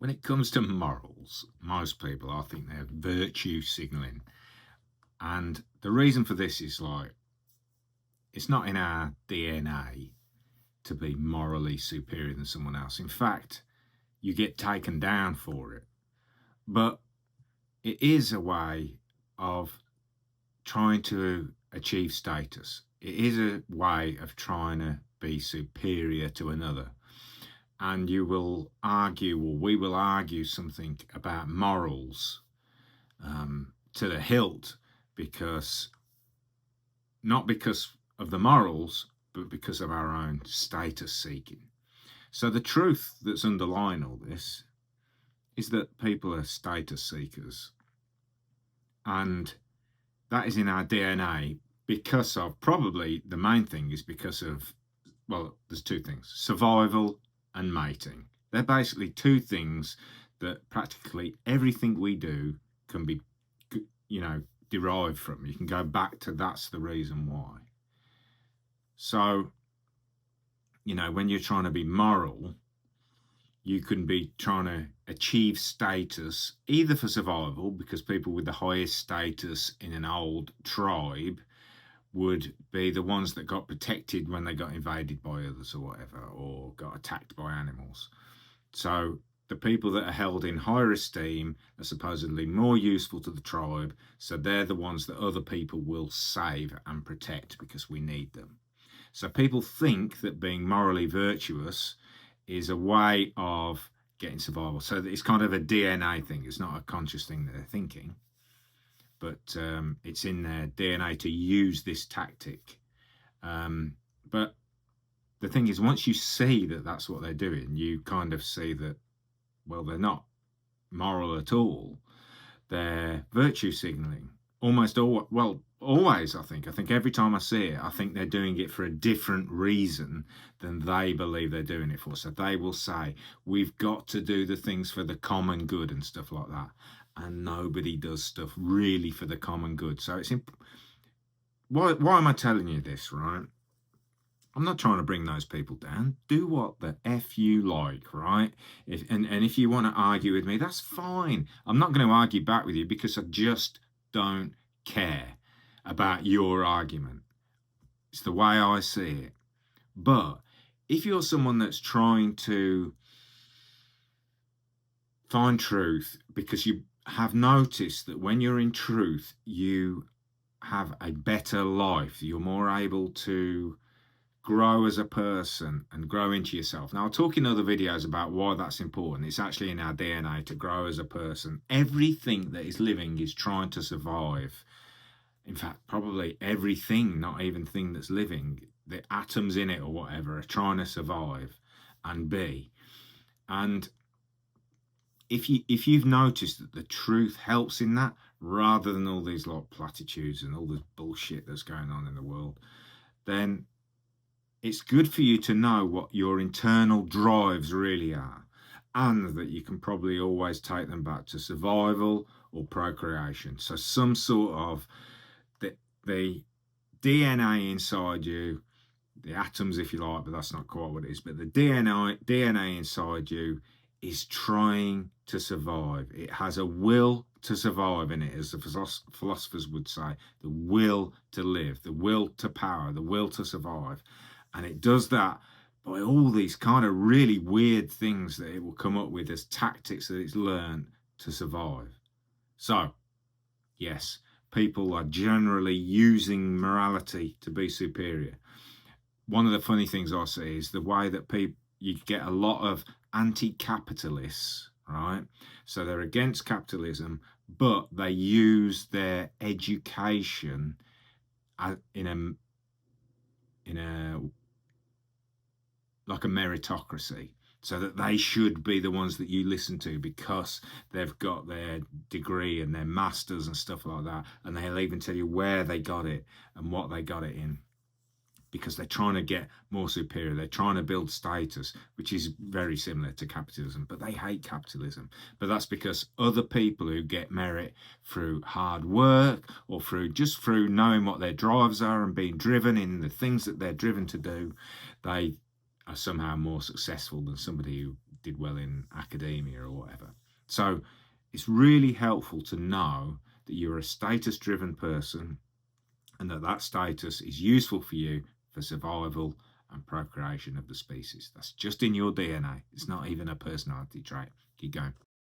When it comes to morals, most people, I think they're virtue signaling. And the reason for this is it's not in our DNA to be morally superior than someone else. In fact, you get taken down for it. But it is a way of trying to achieve status. It is a way of trying to be superior to another. And you will argue, or we will argue something about morals to the hilt, because not because of the morals, but because of our own status seeking. So the truth that's underlying all this is that people are status seekers. And that is in our DNA because of, probably the main thing is because of, well, there's two things: survival and mating. They're basically two things that practically everything we do can be, derived from. You can go back to that's the reason why. So, when you're trying to be moral, you can be trying to achieve status either for survival, because people with the highest status in an old tribe would be the ones that got protected when they got invaded by others or whatever, or got attacked by animals. So the people that are held in higher esteem are supposedly more useful to the tribe, so they're the ones that other people will save and protect because we need them. So people think that being morally virtuous is a way of getting survival. So it's kind of a DNA thing. It's not a conscious thing that they're thinking, but it's in their DNA to use this tactic. But the thing is, once you see that that's what they're doing, you kind of see that, well, they're not moral at all. They're virtue signaling. Always, I think. I think every time I see it, I think they're doing it for a different reason than they believe they're doing it for. So they will say, we've got to do the things for the common good and stuff like that. And nobody does stuff really for the common good. So why am I telling you this, right? I'm not trying to bring those people down. Do what the F you like, right? If you want to argue with me, that's fine. I'm not going to argue back with you because I just don't care about your argument. It's the way I see it. But if you're someone that's trying to find truth because you have noticed that when you're in truth, you have a better life, you're more able to grow as a person and grow into yourself. Now, I'll talk in other videos about why that's important. It's actually in our DNA to grow as a person. Everything that is living is trying to survive. In fact, probably everything, not even thing that's living, the atoms in it or whatever, are trying to survive and be. And if you've noticed that the truth helps in that, rather than all these platitudes and all this bullshit that's going on in the world, then it's good for you to know what your internal drives really are, and that you can probably always take them back to survival or procreation. So some sort of the DNA inside you, the atoms if you like, but that's not quite what it is, but the DNA inside you is trying to survive. It has a will to survive in it, as the philosophers would say, the will to live, the will to power, the will to survive. And it does that by all these kind of really weird things that it will come up with as tactics that it's learned to survive. So, yes, people are generally using morality to be superior. One of the funny things I see is the way that you get a lot of anti-capitalists, right? So they're against capitalism, but they use their education in a like a meritocracy, so that they should be the ones that you listen to because they've got their degree and their masters and stuff like that, and they'll even tell you where they got it and what they got it in, because they're trying to get more superior. They're trying to build status, which is very similar to capitalism, but they hate capitalism. But that's because other people who get merit through hard work or through knowing what their drives are and being driven in the things that they're driven to do, they are somehow more successful than somebody who did well in academia or whatever. So it's really helpful to know that you're a status-driven person and that status is useful for you for survival and procreation of the species. That's just in your DNA. It's not even a personality trait. Keep going.